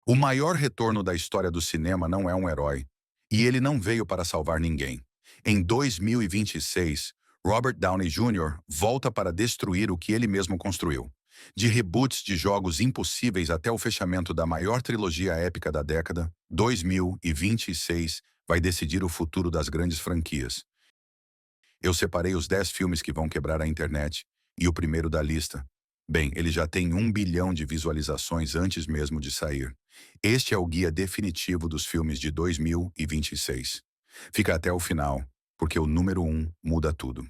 O maior retorno da história do cinema não é um herói, e ele não veio para salvar ninguém. Em 2026, Robert Downey Jr. volta para destruir o que ele mesmo construiu. De reboots de jogos impossíveis até o fechamento da maior trilogia épica da década, 2026 vai decidir o futuro das grandes franquias. Eu separei os 10 filmes que vão quebrar a internet, e o primeiro da lista. Bem, ele já tem 1 bilhão de visualizações antes mesmo de sair. Este é o guia definitivo dos filmes de 2026. Fica até o final, porque o número 1 muda tudo.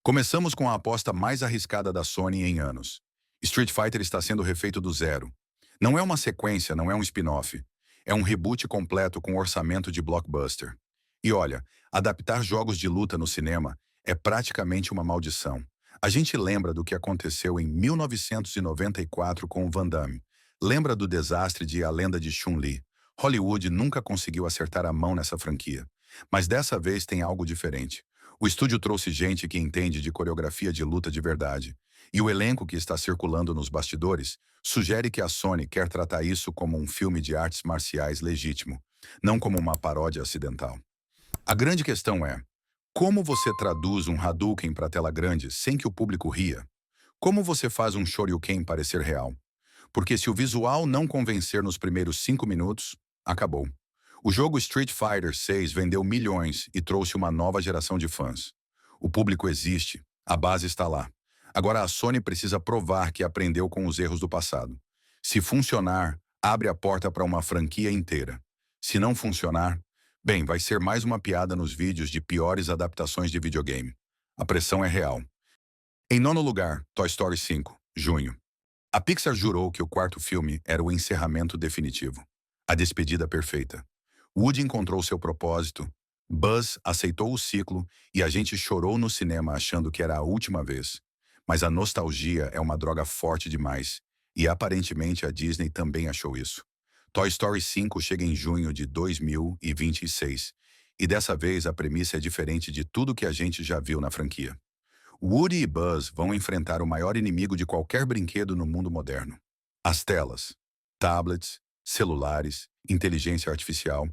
Começamos com a aposta mais arriscada da Sony em anos. Street Fighter está sendo refeito do zero. Não é uma sequência, não é um spin-off. É um reboot completo com orçamento de blockbuster. E olha, adaptar jogos de luta no cinema é praticamente uma maldição. A gente lembra do que aconteceu em 1994 com o Van Damme. Lembra do desastre de A Lenda de Chun-Li. Hollywood nunca conseguiu acertar a mão nessa franquia. Mas dessa vez tem algo diferente. O estúdio trouxe gente que entende de coreografia de luta de verdade. E o elenco que está circulando nos bastidores sugere que a Sony quer tratar isso como um filme de artes marciais legítimo, não como uma paródia acidental. A grande questão é, como você traduz um Hadouken para tela grande sem que o público ria? Como você faz um Shoryuken parecer real? Porque se o visual não convencer nos primeiros 5 minutos, acabou. O jogo Street Fighter 6 vendeu milhões e trouxe uma nova geração de fãs. O público existe, a base está lá. Agora a Sony precisa provar que aprendeu com os erros do passado. Se funcionar, abre a porta para uma franquia inteira. Se não funcionar, bem, vai ser mais uma piada nos vídeos de piores adaptações de videogame. A pressão é real. Em nono lugar, Toy Story 5, junho. A Pixar jurou que o quarto filme era o encerramento definitivo. A despedida perfeita. Woody encontrou seu propósito, Buzz aceitou o ciclo e a gente chorou no cinema achando que era a última vez. Mas a nostalgia é uma droga forte demais, e aparentemente a Disney também achou isso. Toy Story 5 chega em junho de 2026, e dessa vez a premissa é diferente de tudo que a gente já viu na franquia. Woody e Buzz vão enfrentar o maior inimigo de qualquer brinquedo no mundo moderno. As telas, tablets, celulares, inteligência artificial.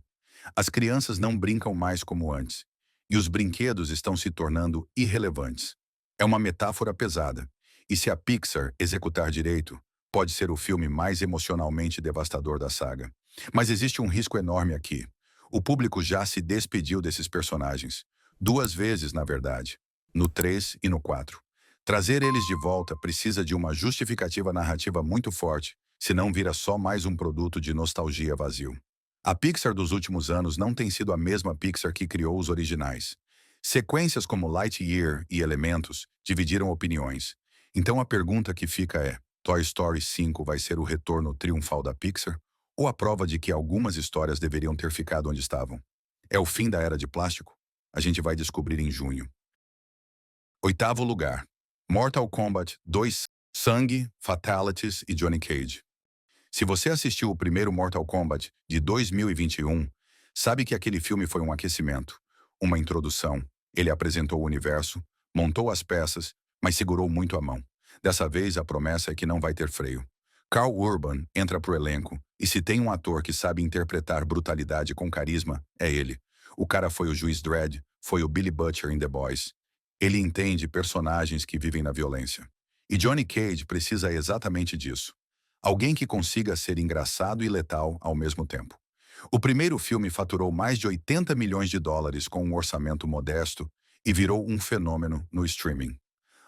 As crianças não brincam mais como antes, e os brinquedos estão se tornando irrelevantes. É uma metáfora pesada, e se a Pixar executar direito, pode ser o filme mais emocionalmente devastador da saga. Mas existe um risco enorme aqui. O público já se despediu desses personagens. 2 vezes, na verdade. No 3 e no 4. Trazer eles de volta precisa de uma justificativa narrativa muito forte, senão vira só mais um produto de nostalgia vazio. A Pixar dos últimos anos não tem sido a mesma Pixar que criou os originais. Sequências como Lightyear e Elementos dividiram opiniões. Então a pergunta que fica é, Toy Story 5 vai ser o retorno triunfal da Pixar? Ou a prova de que algumas histórias deveriam ter ficado onde estavam? É o fim da era de plástico? A gente vai descobrir em junho. Oitavo lugar. Mortal Kombat 2, Sangue, Fatalities e Johnny Cage. Se você assistiu o primeiro Mortal Kombat de 2021, sabe que aquele filme foi um aquecimento, uma introdução. Ele apresentou o universo, montou as peças, mas segurou muito a mão. Dessa vez a promessa é que não vai ter freio. Karl Urban entra pro elenco, e se tem um ator que sabe interpretar brutalidade com carisma, é ele. O cara foi o Juiz Dredd, foi o Billy Butcher em The Boys. Ele entende personagens que vivem na violência. E Johnny Cage precisa exatamente disso. Alguém que consiga ser engraçado e letal ao mesmo tempo. O primeiro filme faturou mais de 80 milhões de dólares com um orçamento modesto e virou um fenômeno no streaming.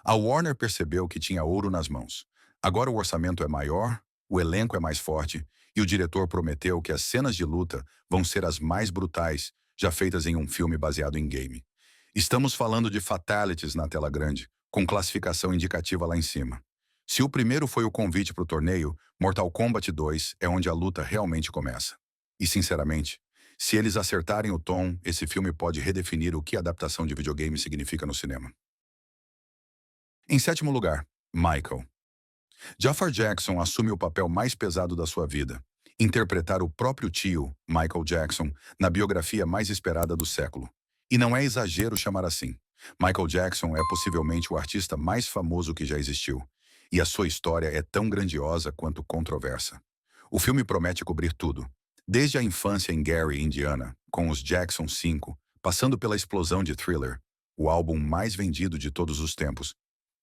A Warner percebeu que tinha ouro nas mãos. Agora o orçamento é maior, o elenco é mais forte e o diretor prometeu que as cenas de luta vão ser as mais brutais já feitas em um filme baseado em game. Estamos falando de fatalities na tela grande, com classificação indicativa lá em cima. Se o primeiro foi o convite para o torneio, Mortal Kombat 2 é onde a luta realmente começa. E, sinceramente, se eles acertarem o tom, esse filme pode redefinir o que adaptação de videogame significa no cinema. Em sétimo lugar, Michael. Jafar Jackson assume o papel mais pesado da sua vida. interpretar o próprio tio, Michael Jackson, na biografia mais esperada do século. E não é exagero chamar assim. Michael Jackson é possivelmente o artista mais famoso que já existiu, e a sua história é tão grandiosa quanto controversa. O filme promete cobrir tudo, desde a infância em Gary, Indiana, com os Jackson 5, passando pela explosão de Thriller, o álbum mais vendido de todos os tempos,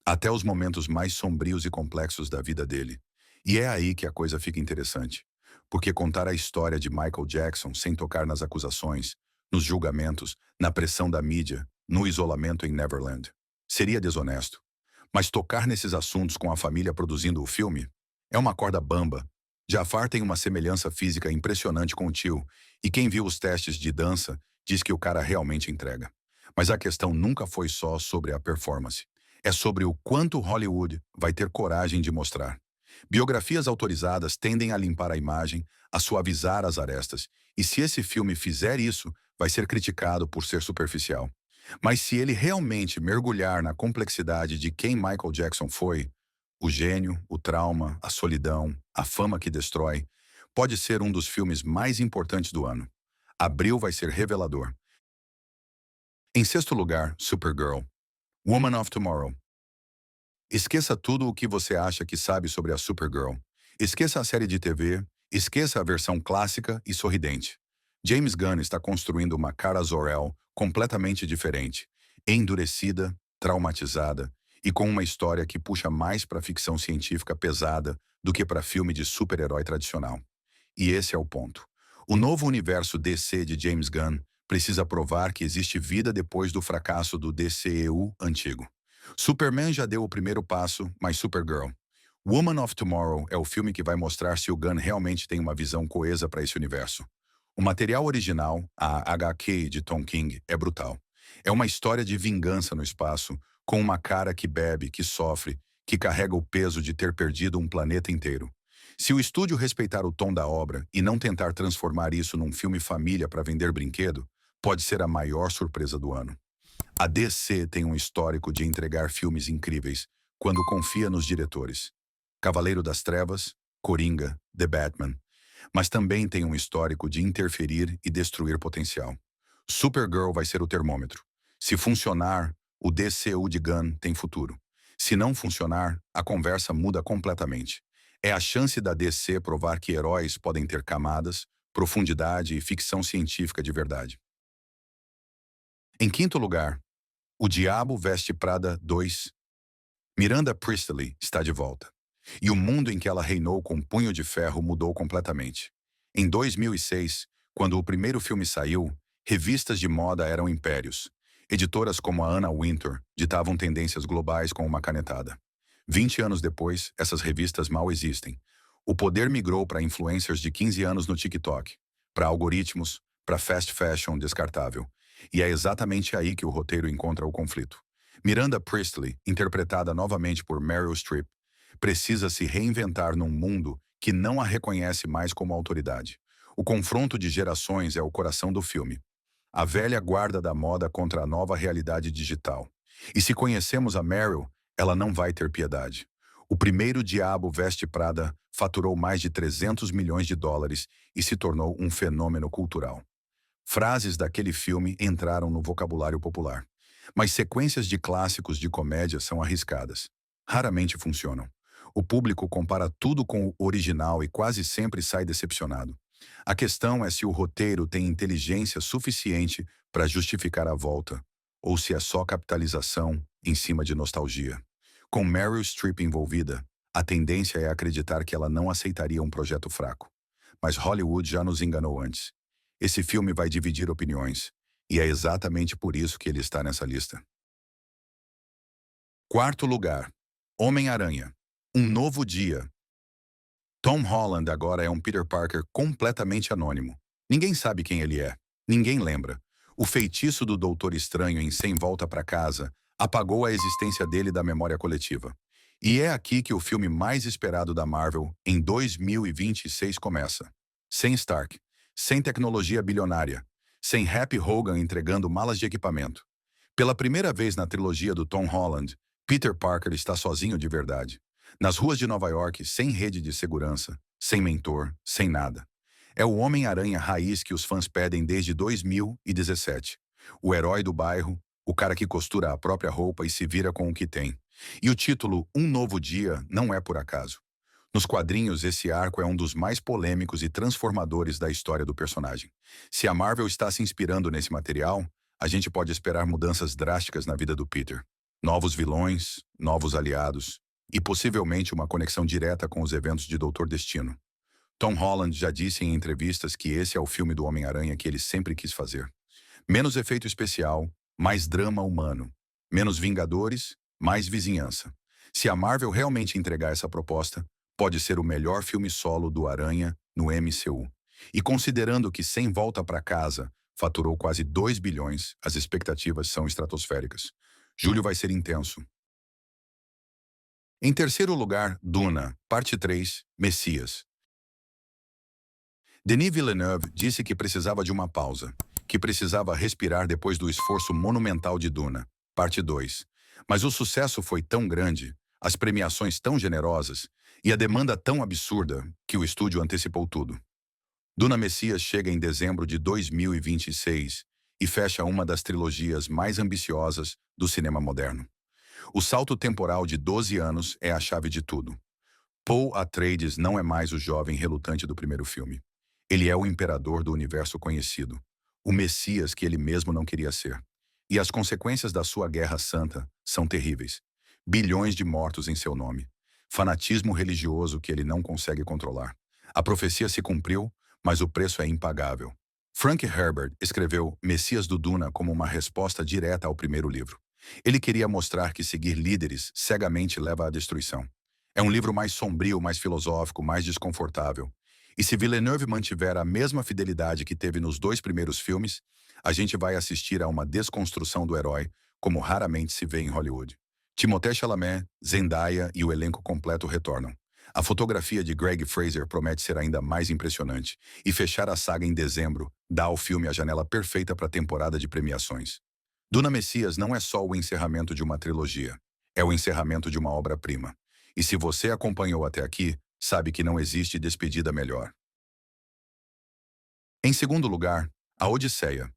até os momentos mais sombrios e complexos da vida dele. E é aí que a coisa fica interessante, porque contar a história de Michael Jackson sem tocar nas acusações, nos julgamentos, na pressão da mídia, no isolamento em Neverland, seria desonesto. Mas tocar nesses assuntos com a família produzindo o filme é uma corda bamba. Jafar tem uma semelhança física impressionante com o tio, e quem viu os testes de dança diz que o cara realmente entrega. Mas a questão nunca foi só sobre a performance. É sobre o quanto Hollywood vai ter coragem de mostrar. Biografias autorizadas tendem a limpar a imagem, a suavizar as arestas, e se esse filme fizer isso, vai ser criticado por ser superficial. Mas se ele realmente mergulhar na complexidade de quem Michael Jackson foi, o gênio, o trauma, a solidão, a fama que destrói, pode ser um dos filmes mais importantes do ano. Abril vai ser revelador. Em sexto lugar, Supergirl, Woman of Tomorrow. Esqueça tudo o que você acha que sabe sobre a Supergirl. Esqueça a série de TV, esqueça a versão clássica e sorridente. James Gunn está construindo uma Kara Zor-El completamente diferente, endurecida, traumatizada e com uma história que puxa mais para ficção científica pesada do que para filme de super-herói tradicional. E esse é o ponto. O novo universo DC de James Gunn precisa provar que existe vida depois do fracasso do DCEU antigo. Superman já deu o primeiro passo, mas Supergirl. Woman of Tomorrow é o filme que vai mostrar se o Gunn realmente tem uma visão coesa para esse universo. O material original, a HQ de Tom King, é brutal. É uma história de vingança no espaço, com uma cara que bebe, que sofre, que carrega o peso de ter perdido um planeta inteiro. Se o estúdio respeitar o tom da obra e não tentar transformar isso num filme família para vender brinquedo, pode ser a maior surpresa do ano. A DC tem um histórico de entregar filmes incríveis quando confia nos diretores. Cavaleiro das Trevas, Coringa, The Batman. Mas também tem um histórico de interferir e destruir potencial. Supergirl vai ser o termômetro. Se funcionar, o DCU de Gunn tem futuro. Se não funcionar, a conversa muda completamente. É a chance da DC provar que heróis podem ter camadas, profundidade e ficção científica de verdade. Em quinto lugar, O Diabo Veste Prada 2. Miranda Priestly está de volta. E o mundo em que ela reinou com um punho de ferro mudou completamente. Em 2006, quando o primeiro filme saiu, revistas de moda eram impérios. Editoras como a Anna Wintour ditavam tendências globais com uma canetada. 20 anos depois, essas revistas mal existem. O poder migrou para influencers de 15 anos no TikTok, para algoritmos, para fast fashion descartável. E é exatamente aí que o roteiro encontra o conflito. Miranda Priestly, interpretada novamente por Meryl Streep, precisa se reinventar num mundo que não a reconhece mais como autoridade. O confronto de gerações é o coração do filme. A velha guarda da moda contra a nova realidade digital. E se conhecemos a Meryl, ela não vai ter piedade. O primeiro Diabo Veste Prada faturou mais de 300 milhões de dólares e se tornou um fenômeno cultural. Frases daquele filme entraram no vocabulário popular. Mas sequências de clássicos de comédia são arriscadas. Raramente funcionam. O público compara tudo com o original e quase sempre sai decepcionado. A questão é se o roteiro tem inteligência suficiente para justificar a volta, ou se é só capitalização em cima de nostalgia. Com Meryl Streep envolvida, a tendência é acreditar que ela não aceitaria um projeto fraco. Mas Hollywood já nos enganou antes. Esse filme vai dividir opiniões, e é exatamente por isso que ele está nessa lista. Quarto lugar, Homem-Aranha. Um Novo Dia. Tom Holland agora é um Peter Parker completamente anônimo. Ninguém sabe quem ele é. Ninguém lembra. O feitiço do Doutor Estranho em Sem Volta para Casa apagou a existência dele da memória coletiva. E é aqui que o filme mais esperado da Marvel, em 2026, começa. Sem Stark, sem tecnologia bilionária, sem Happy Hogan entregando malas de equipamento. Pela primeira vez na trilogia do Tom Holland, Peter Parker está sozinho de verdade. Nas ruas de Nova York, sem rede de segurança, sem mentor, sem nada. É o Homem-Aranha raiz que os fãs pedem desde 2017. O herói do bairro, o cara que costura a própria roupa e se vira com o que tem. E o título Um Novo Dia não é por acaso. Nos quadrinhos, esse arco é um dos mais polêmicos e transformadores da história do personagem. Se a Marvel está se inspirando nesse material, a gente pode esperar mudanças drásticas na vida do Peter. Novos vilões, novos aliados e possivelmente uma conexão direta com os eventos de Doutor Destino. Tom Holland já disse em entrevistas que esse é o filme do Homem-Aranha que ele sempre quis fazer. Menos efeito especial, mais drama humano. Menos Vingadores, mais vizinhança. Se a Marvel realmente entregar essa proposta, pode ser o melhor filme solo do Aranha no MCU. E considerando que Sem Volta para Casa faturou quase 2 bilhões, as expectativas são estratosféricas. Julho vai ser intenso. Em terceiro lugar, Duna, parte 3, Messias. Denis Villeneuve disse que precisava de uma pausa, que precisava respirar depois do esforço monumental de Duna, parte 2. Mas o sucesso foi tão grande, as premiações tão generosas e a demanda tão absurda que o estúdio antecipou tudo. Duna Messias chega em dezembro de 2026 e fecha uma das trilogias mais ambiciosas do cinema moderno. O salto temporal de 12 anos é a chave de tudo. Paul Atreides não é mais o jovem relutante do primeiro filme. Ele é o imperador do universo conhecido, o Messias que ele mesmo não queria ser. E as consequências da sua guerra santa são terríveis. Bilhões de mortos em seu nome. Fanatismo religioso que ele não consegue controlar. A profecia se cumpriu, mas o preço é impagável. Frank Herbert escreveu Messias do Duna como uma resposta direta ao primeiro livro. Ele queria mostrar que seguir líderes cegamente leva à destruição. É um livro mais sombrio, mais filosófico, mais desconfortável. E se Villeneuve mantiver a mesma fidelidade que teve nos 2 primeiros filmes, a gente vai assistir a uma desconstrução do herói, como raramente se vê em Hollywood. Timothée Chalamet, Zendaya e o elenco completo retornam. A fotografia de Greg Fraser promete ser ainda mais impressionante, e fechar a saga em dezembro dá ao filme a janela perfeita para a temporada de premiações. Duna Messias não é só o encerramento de uma trilogia, é o encerramento de uma obra-prima. E se você acompanhou até aqui, sabe que não existe despedida melhor. Em segundo lugar, A Odisseia.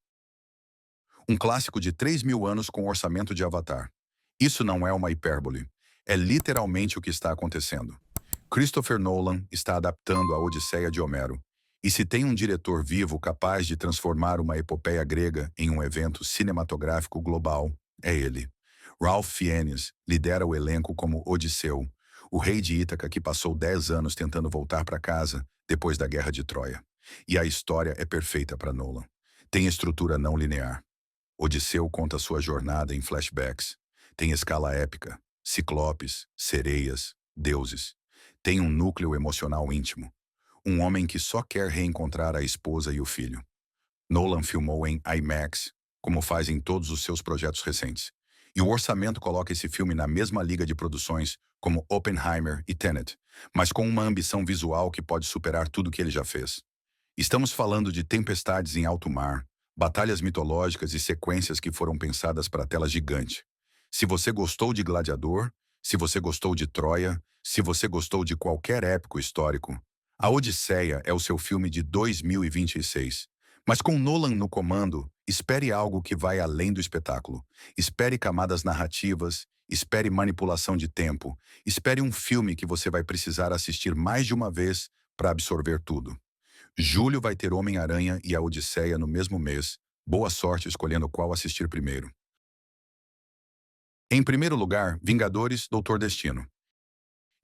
Um clássico de 3.000 anos com orçamento de Avatar. Isso não é uma hipérbole. É literalmente o que está acontecendo. Christopher Nolan está adaptando a Odisseia de Homero. E se tem um diretor vivo capaz de transformar uma epopeia grega em um evento cinematográfico global, é ele. Ralph Fiennes lidera o elenco como Odisseu, o rei de Ítaca que passou 10 anos tentando voltar para casa depois da Guerra de Troia. E a história é perfeita para Nolan. Tem estrutura não linear. Odisseu conta sua jornada em flashbacks. Tem escala épica, ciclopes, sereias, deuses. Tem um núcleo emocional íntimo. Um homem que só quer reencontrar a esposa e o filho. Nolan filmou em IMAX, como faz em todos os seus projetos recentes. E o orçamento coloca esse filme na mesma liga de produções como Oppenheimer e Tenet, mas com uma ambição visual que pode superar tudo que ele já fez. Estamos falando de tempestades em alto mar, batalhas mitológicas e sequências que foram pensadas para a tela gigante. Se você gostou de Gladiador, se você gostou de Troia, se você gostou de qualquer épico histórico, A Odisseia é o seu filme de 2026. Mas com Nolan no comando, espere algo que vai além do espetáculo. Espere camadas narrativas, espere manipulação de tempo, espere um filme que você vai precisar assistir mais de uma vez para absorver tudo. Julho vai ter Homem-Aranha e A Odisseia no mesmo mês. Boa sorte escolhendo qual assistir primeiro. Em primeiro lugar, Vingadores, Doutor Destino.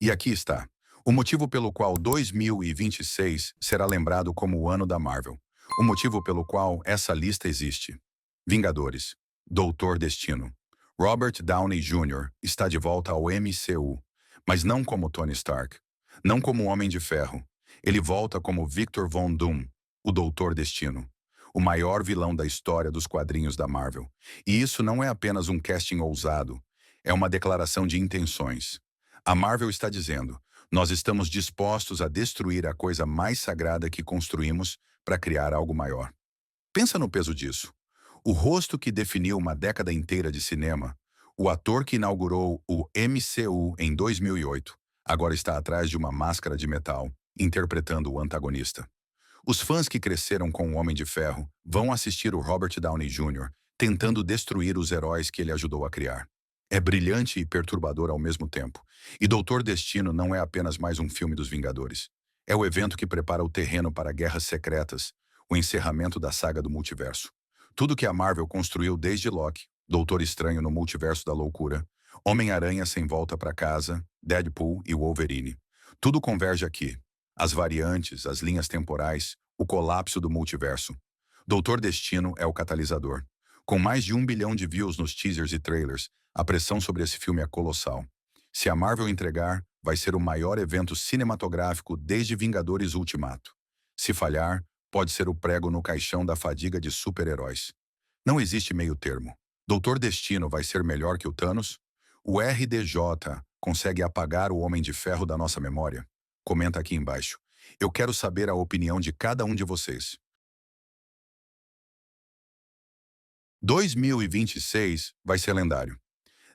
E aqui está. O motivo pelo qual 2026 será lembrado como o ano da Marvel. O motivo pelo qual essa lista existe. Vingadores. Doutor Destino. Robert Downey Jr. está de volta ao MCU, mas não como Tony Stark, não como Homem de Ferro. Ele volta como Victor Von Doom, o Doutor Destino, o maior vilão da história dos quadrinhos da Marvel. E isso não é apenas um casting ousado, é uma declaração de intenções. A Marvel está dizendo: nós estamos dispostos a destruir a coisa mais sagrada que construímos para criar algo maior. Pensa no peso disso. O rosto que definiu uma década inteira de cinema, o ator que inaugurou o MCU em 2008, agora está atrás de uma máscara de metal, interpretando o antagonista. Os fãs que cresceram com o Homem de Ferro vão assistir o Robert Downey Jr. tentando destruir os heróis que ele ajudou a criar. É brilhante e perturbador ao mesmo tempo. E Doutor Destino não é apenas mais um filme dos Vingadores. É o evento que prepara o terreno para guerras secretas, o encerramento da saga do multiverso. Tudo que a Marvel construiu desde Loki, Doutor Estranho no Multiverso da Loucura, Homem-Aranha sem volta para casa, Deadpool e Wolverine. Tudo converge aqui. As variantes, as linhas temporais, o colapso do multiverso. Doutor Destino é o catalisador. Com mais de 1 bilhão de views nos teasers e trailers, a pressão sobre esse filme é colossal. Se a Marvel entregar, vai ser o maior evento cinematográfico desde Vingadores Ultimato. Se falhar, pode ser o prego no caixão da fadiga de super-heróis. Não existe meio termo. Doutor Destino vai ser melhor que o Thanos? O RDJ consegue apagar o Homem de Ferro da nossa memória? Comenta aqui embaixo. Eu quero saber a opinião de cada um de vocês. 2026 vai ser lendário.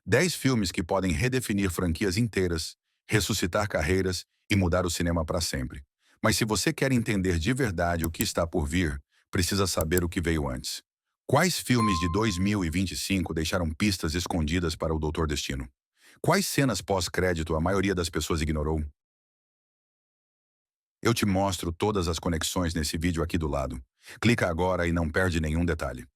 10 filmes que podem redefinir franquias inteiras, ressuscitar carreiras e mudar o cinema para sempre. Mas se você quer entender de verdade o que está por vir, precisa saber o que veio antes. Quais filmes de 2025 deixaram pistas escondidas para o Doutor Destino? Quais cenas pós-crédito a maioria das pessoas ignorou? Eu te mostro todas as conexões nesse vídeo aqui do lado. Clica agora e não perde nenhum detalhe.